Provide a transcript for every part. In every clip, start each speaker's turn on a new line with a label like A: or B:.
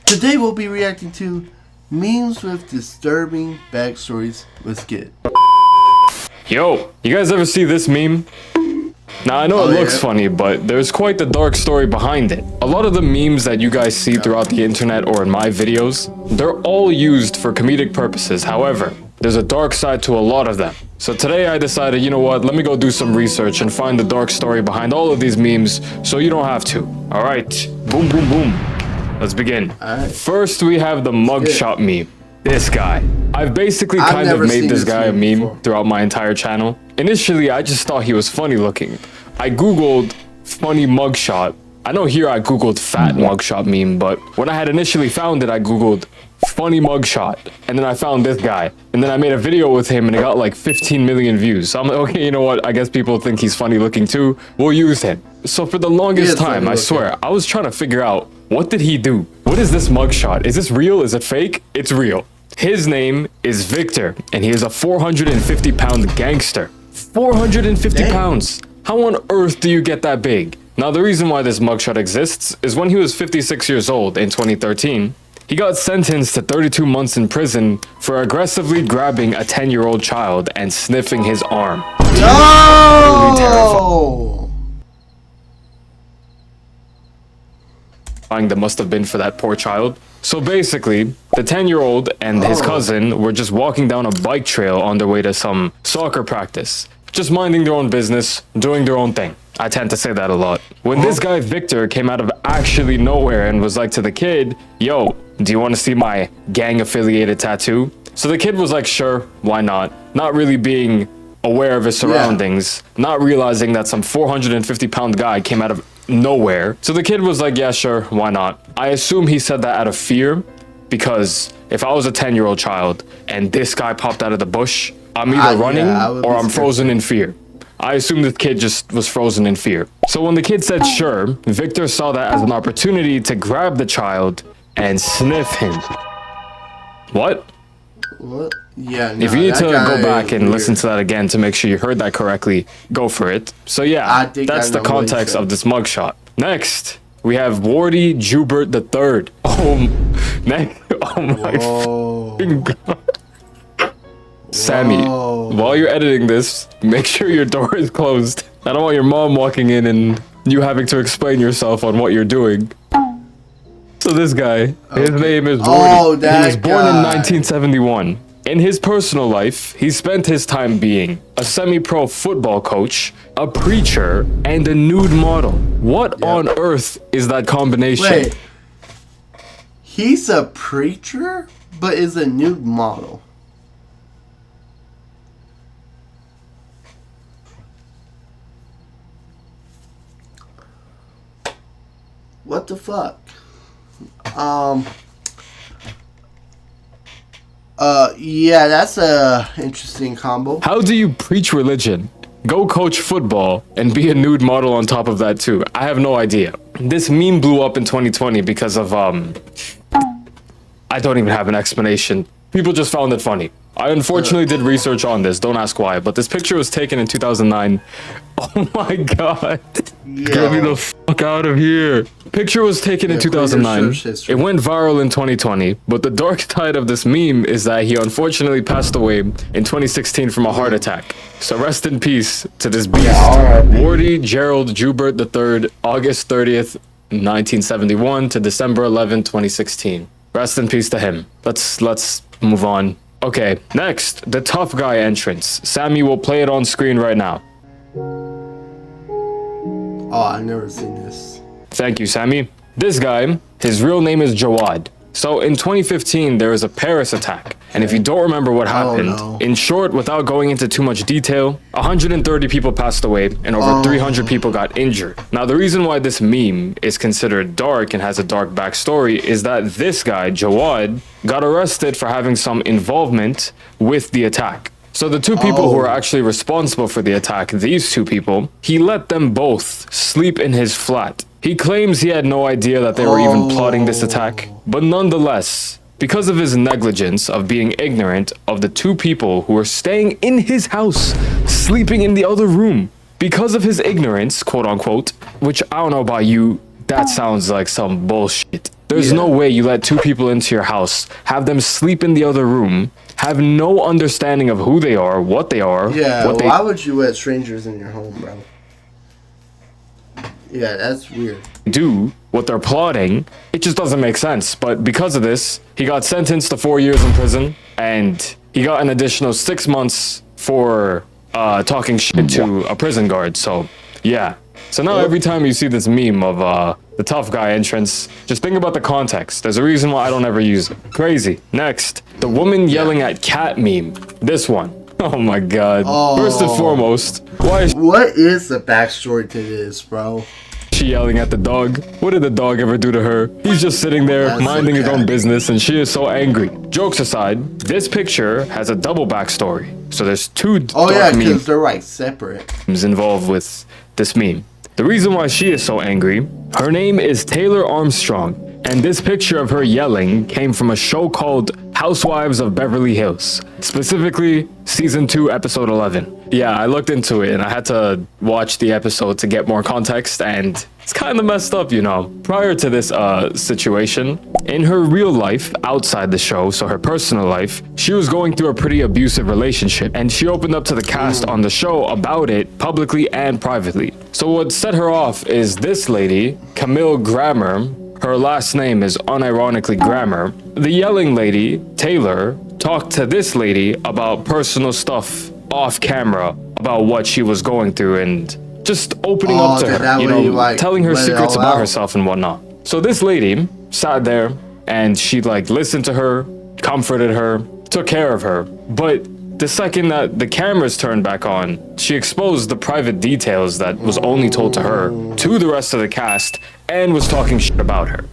A: Today we'll be reacting to memes with disturbing backstories. Let's get it.
B: Yo, you guys ever see this meme? Now I know it looks funny, but there's quite the dark story behind it. A lot of the memes that you guys see throughout the internet or in my videos, they're all used for comedic purposes. However, there's a dark side to a lot of them. So today I decided, you know what, let me go do some research and find the dark story behind all of these memes so you don't have to. Alright, boom boom boom. Let's begin. First we have the mugshot meme. This guy. I've basically kind of made this guy a meme throughout my entire channel. Initially, I just thought he was funny looking. I googled funny mugshot. I know here I googled fat mugshot meme, but when I had initially found it, I googled funny mugshot. And then I found this guy. And then I made a video with him and it got like 15 million views. So I'm like, okay, you know what? I guess people think he's funny looking too. We'll use him. So for the longest time, I swear, I was trying to figure out, what did he do? What is this mugshot? Is this real? Is it fake? It's real. His name is Victor, and he is a 450-pound gangster. 450 pounds. How on earth do you get that big? Now, the reason why this mugshot exists is when he was 56 years old in 2013, he got sentenced to 32 months in prison for aggressively grabbing a 10-year-old child and sniffing his arm.
A: No!
B: That must have been for that poor child. So basically, the 10-year-old and his cousin were just walking down a bike trail on their way to some soccer practice. Just minding their own business, doing their own thing. I tend to say that a lot. When this guy Victor came out of actually nowhere and was like to the kid, yo, do you want to see my gang-affiliated tattoo? So the kid was like, sure, why not? Not really being aware of his surroundings, not realizing that some 450-pound guy came out of nowhere. So the kid was like, yeah, sure, why not? I assume he said that out of fear, because if I was a 10-year-old child and this guy popped out of the bush, I'm either running or I'm frozen in fear. I assume the kid just was frozen in fear. So when the kid said sure, Victor saw that as an opportunity to grab the child and sniff him. What?
A: What? Yeah, no,
B: if you need to go back and listen to that again to make sure you heard that correctly, go for it. So yeah, that's the context of this mugshot. Next, we have Wardy Joubert III. Oh my fucking God. Sammy, while you're editing this, make sure your door is closed. I don't want your mom walking in and you having to explain yourself on what you're doing. So this guy, his name is Wardy. He was born in 1971. In his personal life, he spent his time being a semi-pro football coach, a preacher, and a nude model. What on earth is that combination?
A: Wait, he's a preacher, but is a nude model. What the fuck? Yeah, that's a interesting combo.
B: How do you preach religion, go coach football, and be a nude model on top of that too? I have no idea. This meme blew up in 2020 because of, I don't even have an explanation. People just found it funny. I unfortunately did research on this, don't ask why, but this picture was taken in 2009. Oh my God. Get me the fuck out of here. Picture was taken in 2009. It went viral in 2020, but the dark side of this meme is that he unfortunately passed away in 2016 from a heart attack. So rest in peace to this beast. Wardy Gerald Joubert III, August 30th, 1971 to December 11, 2016. Rest in peace to him. Let's move on. Okay, next, the tough guy entrance. Sammy will play it on screen right now.
A: Oh, I've never seen this.
B: Thank you, Sammy. This guy, his real name is Jawad. So in 2015, there was a Paris attack. And if you don't remember what happened, in short, without going into too much detail, 130 people passed away and over 300 people got injured. Now, the reason why this meme is considered dark and has a dark backstory is that this guy, Jawad, got arrested for having some involvement with the attack. So the two people who were actually responsible for the attack, these two people, he let them both sleep in his flat. He claims he had no idea that they were even plotting this attack, but nonetheless, because of his negligence of being ignorant of the two people who were staying in his house, sleeping in the other room, because of his ignorance, quote unquote, which I don't know about you, that sounds like some bullshit. There's
A: Yeah.
B: no way you let two people into your house, have them sleep in the other room, have no understanding of who they are, what they are,
A: Yeah,
B: what
A: why would you let strangers in your home, bro? Yeah, that's weird.
B: they do, what they're plotting. It just doesn't make sense. But because of this, he got sentenced to 4 years in prison, and he got an additional 6 months for talking shit to a prison guard. So, yeah. So now every time you see this meme of the tough guy entrance, just think about the context. There's a reason why I don't ever use it. Crazy. Next, the woman yelling at cat meme. This one. Oh my god. First and foremost, why is
A: What is the backstory to this, bro?
B: she yelling at the dog? What did the dog ever do to her? He's just sitting there
A: That's
B: minding his
A: okay.
B: own business, and she is so angry. Jokes aside, this picture has a double backstory. So there's two
A: Oh yeah,
B: dark memes
A: because they're like separate.
B: involved with this meme. The reason why she is so angry, her name is Taylor Armstrong, and this picture of her yelling came from a show called Housewives of Beverly Hills, specifically season 2, episode 11. Yeah, I looked into it and I had to watch the episode to get more context, and it's kind of messed up, you know. Prior to this situation, in her real life outside the show, so her personal life, she was going through a pretty abusive relationship, and she opened up to the cast on the show about it publicly and privately. So what set her off is this lady, Camille Grammer. Her last name is unironically Grammer. The yelling lady, Taylor, talked to this lady about personal stuff off camera, about what she was going through, and just opening up to
A: that
B: her, you
A: way
B: know,
A: you, like,
B: telling her
A: let it
B: secrets
A: all
B: about
A: out.
B: herself and whatnot. So this lady sat there and she like listened to her, comforted her, took care of her. But the second that the cameras turned back on, she exposed the private details that was only told to her, to the rest of the cast, and was talking shit about her.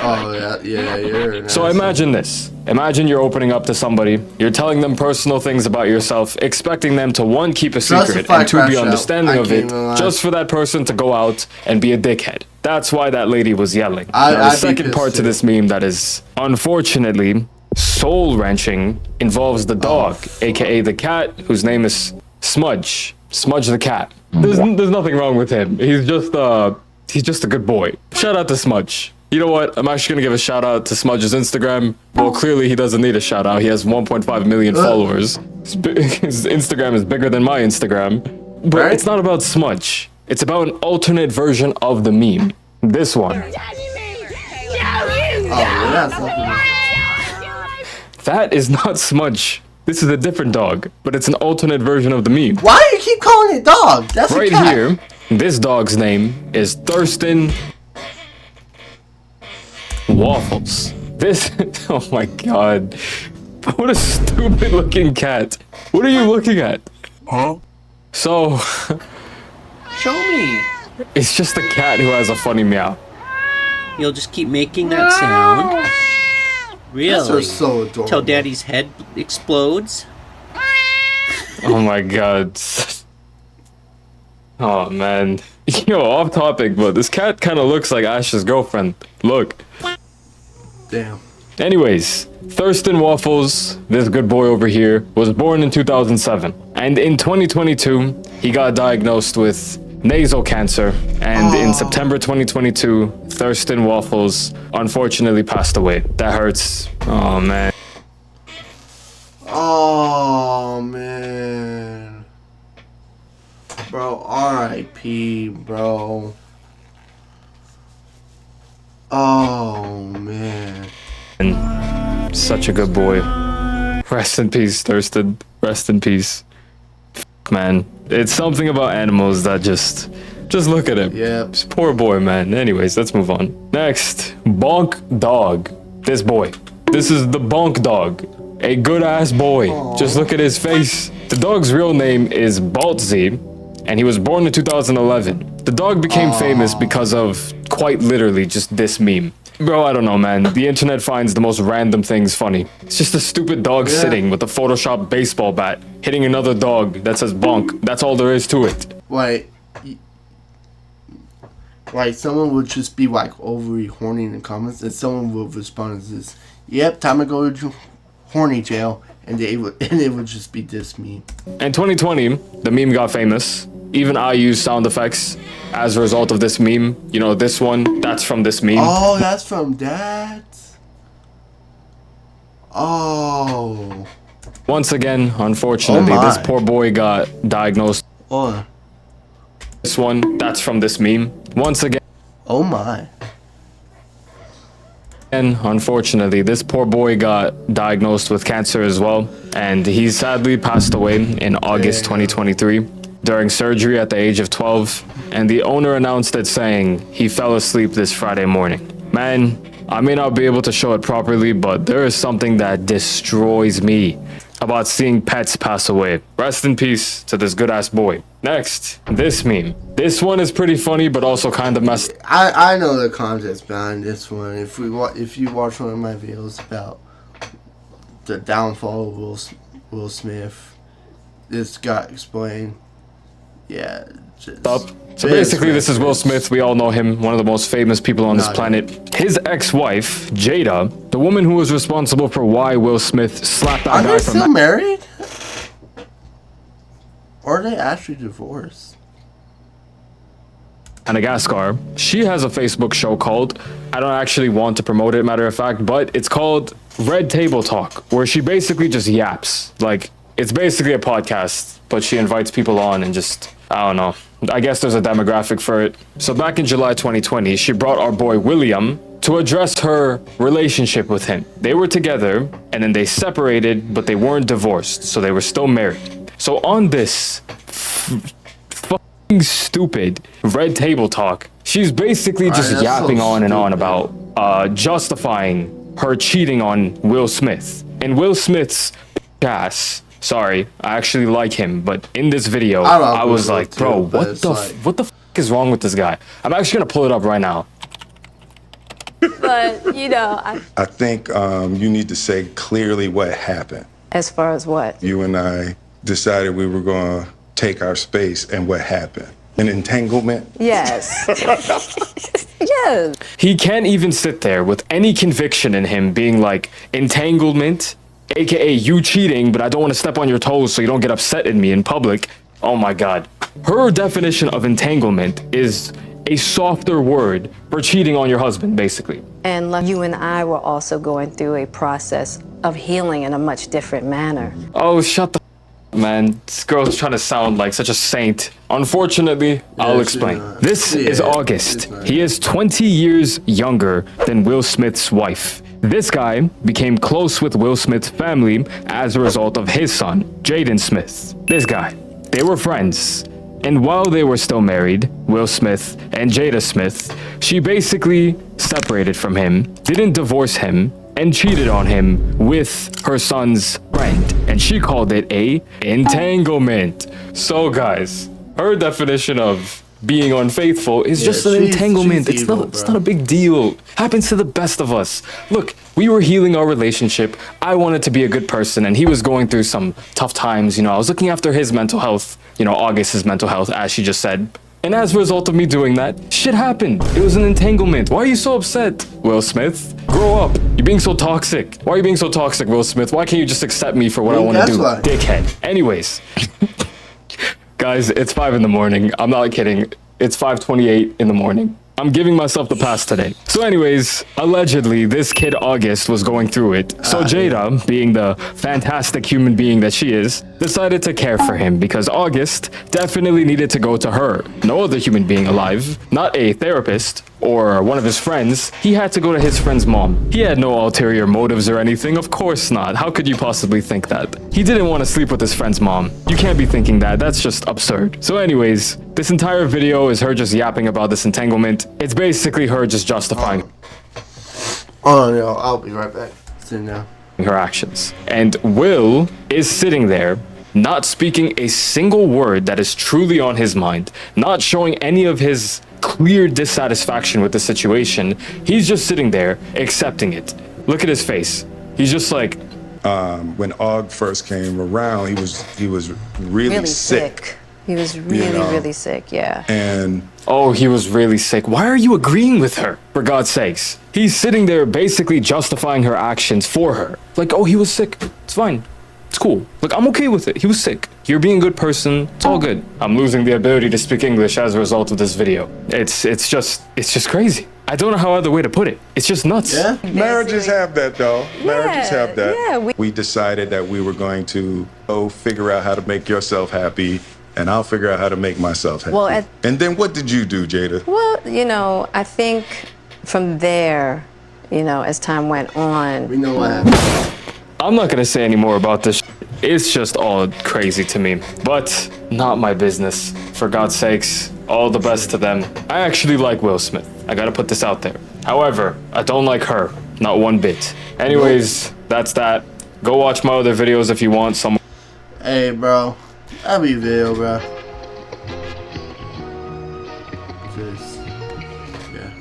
A: Oh yeah, you're.
B: So imagine this. Imagine you're opening up to somebody, you're telling them personal things about yourself, expecting them to, one, keep a secret,
A: Justify
B: and two,
A: crash
B: be
A: out.
B: understanding
A: I
B: of
A: can't
B: it,
A: even lie.
B: just for that person to go out and be a dickhead. That's why that lady was yelling.
A: I'd
B: Now, the
A: be
B: second
A: pissed
B: part to
A: too.
B: this meme that is unfortunately soul-wrenching involves the dog, aka the cat, whose name is Smudge. Smudge the cat. There's nothing wrong with him. He's just a good boy. Shout out to Smudge. You know what? I'm actually gonna give a shout out to Smudge's Instagram. Well, clearly he doesn't need a shout out. He has 1.5 million followers. His Instagram is bigger than my Instagram. But
A: Right.
B: it's not about Smudge. It's about an alternate version of the meme. This one.
A: Oh yeah, that's something.
B: That is not Smudge. This is a different dog, but it's an alternate version of the meme.
A: Why do you keep calling it dog? That's
B: Right
A: a cat.
B: here, this dog's name is Thurston Waffles. This, oh my god. What a stupid looking cat. What are you looking at?
C: Huh?
B: So,
D: Show me.
B: it's just a cat who has a funny meow.
D: You'll just keep making that sound.
A: Those are
D: Really?
A: so adorable.
D: Till Daddy's head explodes.
B: Oh my god. Oh man. Yo, off topic, but this cat kind of looks like Ash's girlfriend. Look.
A: Damn.
B: Anyways, Thurston Waffles, this good boy over here, was born in 2007. And in 2022, he got diagnosed with nasal cancer. And in September 2022, Thurston Waffles unfortunately passed away. That hurts. Oh man.
A: Oh man. Bro, R.I.P. bro. Oh man.
B: And such a good boy. Rest in peace, Thurston. Rest in peace. Man, it's something about animals that just look at him.
A: Yep.
B: This poor boy, man. Anyways, let's move on. Next, Bonk Dog. This boy. This is the Bonk Dog. A good ass boy. Just look at his face. The dog's real name is Baltzy, and he was born in 2011. The dog became famous because of quite literally just this meme. Bro, I don't know, man. The internet finds the most random things funny. It's just a stupid dog
A: Yeah.
B: sitting with a Photoshop baseball bat, hitting another dog that says bonk. That's all there is to it.
A: Like someone would just be like overly horny in the comments, and someone would respond as this. Yep, time to go to horny jail, and it would just be this meme.
B: In 2020, the meme got famous. Even I used sound effects as a result of this meme. You know, this one, that's from this meme.
A: Oh, that's from that. Oh.
B: Once again, unfortunately,
A: Oh my.
B: this poor boy got diagnosed.
A: Oh.
B: This one, that's from this meme. Once again,
A: Oh my.
B: unfortunately, this poor boy got diagnosed with cancer as well. And he sadly passed away in August 2023 during surgery at the age of 12. And the owner announced it saying he fell asleep this Friday morning. Man, I may not be able to show it properly, but there is something that destroys me about seeing pets pass away. Rest in peace to this good ass boy. Next, this meme. This one is pretty funny, but also kind of messed.
A: I know the context behind this one. If you watch one of my videos about the downfall of Will Smith, this got explained. Yeah. Just,
B: Up. So basically, this is Will Smith. We all know him, one of the most famous people on this planet. His ex-wife, Jada, the woman who was responsible for why Will Smith slapped that
A: Are
B: guy
A: they
B: from
A: still married? Or are they actually divorced?
B: Madagascar. She has a Facebook show called, I don't actually want to promote it, matter of fact, but it's called Red Table Talk, where she basically just yaps. Like, it's basically a podcast, but she invites people on and just, I don't know. I guess there's a demographic for it. So back in July 2020, she brought our boy William to address her relationship with him. They were together, and then they separated, but they weren't divorced, so they were still married. So on this fucking stupid Red Table Talk, she's basically just
A: that's
B: yapping
A: so
B: on and on
A: stupid.
B: about justifying her cheating on Will Smith. And Will Smith's ass, sorry, I actually like him, but in this video, I was
A: Will
B: like,
A: too,
B: bro,
A: but it's
B: what the fuck is wrong with this guy? I'm actually gonna pull it up right now.
C: But, you know,
E: I think you need to say clearly what happened.
C: as far as what?
E: You and I decided we were going to take our space, and what happened? An entanglement?
C: Yes. Yes.
B: He can't even sit there with any conviction in him being like, entanglement, aka you cheating, but I don't want to step on your toes so you don't get upset at me in public. Oh my god. Her definition of entanglement is a softer word for cheating on your husband, basically.
C: And you and I were also going through a process of healing in a much different manner.
B: Oh, shut the man. This girl's trying to sound like such a saint. Unfortunately, I'll explain. This is August. He is 20 years younger than Will Smith's wife. This guy became close with Will Smith's family as a result of his son, Jaden Smith. This guy. They were friends. And while they were still married, Will Smith and Jada Smith, she basically separated from him, didn't divorce him, and cheated on him with her son's friend. And she called it a entanglement. So guys, her definition of being unfaithful is just an entanglement.
A: she's evil,
B: It's not a big deal. Happens to the best of us. Look, we were healing our relationship. I wanted to be a good person, and he was going through some tough times. You know, I was looking after his mental health. You know, August's mental health, as she just said. And as a result of me doing that, shit happened. It was an entanglement. Why are you so upset, Will Smith? Grow up. You're being so toxic. Why are you being so toxic, Will Smith? Why can't you just accept me for what I want to
A: that's
B: do,
A: why.
B: dickhead? Anyways. Guys, it's 5 in the morning. I'm not kidding. It's 5:28 in the morning. I'm giving myself the pass today. So anyways, allegedly, this kid August was going through it. So Jada, being the fantastic human being that she is, decided to care for him because August definitely needed to go to her. No other human being alive, not a therapist or one of his friends. He had to go to his friend's mom. He had no ulterior motives or anything. Of course not. How could you possibly think that? He didn't want to sleep with his friend's mom. You can't be thinking that. That's just absurd. So anyways, this entire video is her just yapping about this entanglement. It's basically her just justifying
A: Oh no, I'll be right back. Sit down.
B: her actions. And Will is sitting there, not speaking a single word that is truly on his mind, not showing any of his clear dissatisfaction with the situation. He's just sitting there, accepting it. Look at his face. He's just like,
E: When Og first came around, he was really sick.
C: He was really,
E: know.
C: really sick, yeah.
E: And
B: Oh, he was really sick. Why are you agreeing with her? For God's sakes. He's sitting there basically justifying her actions for her. Like, oh, he was sick. It's fine. It's cool. Like, I'm okay with it. He was sick. You're being a good person. It's all good. I'm losing the ability to speak English as a result of this video. It's just crazy. I don't know how other way to put it. It's just nuts.
A: Yeah.
E: marriages have that, though. Marriages have that.
C: yeah,
E: we decided that we were going to figure out how to make yourself happy, and I'll figure out how to make myself happy.
C: Well,
E: and then what did you do, Jada?
C: Well, you know, I think from there, you know, as time went on,
A: We know what happened.
B: I'm not gonna say any more about this. It's just all crazy to me. But not my business. For God's sakes, all the best to them. I actually like Will Smith. I gotta put this out there. However, I don't like her. Not one bit. Anyways, that's that. Go watch my other videos if you want some.
A: Hey, bro. That'll be a video, bro. Just, yeah.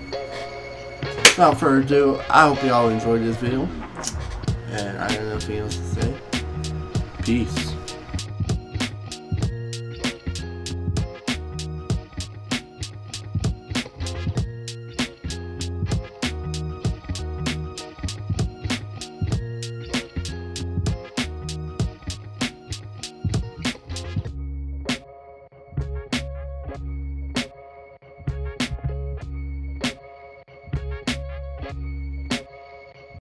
A: Without further ado, I hope y'all enjoyed this video. And I have nothing else to say. Peace.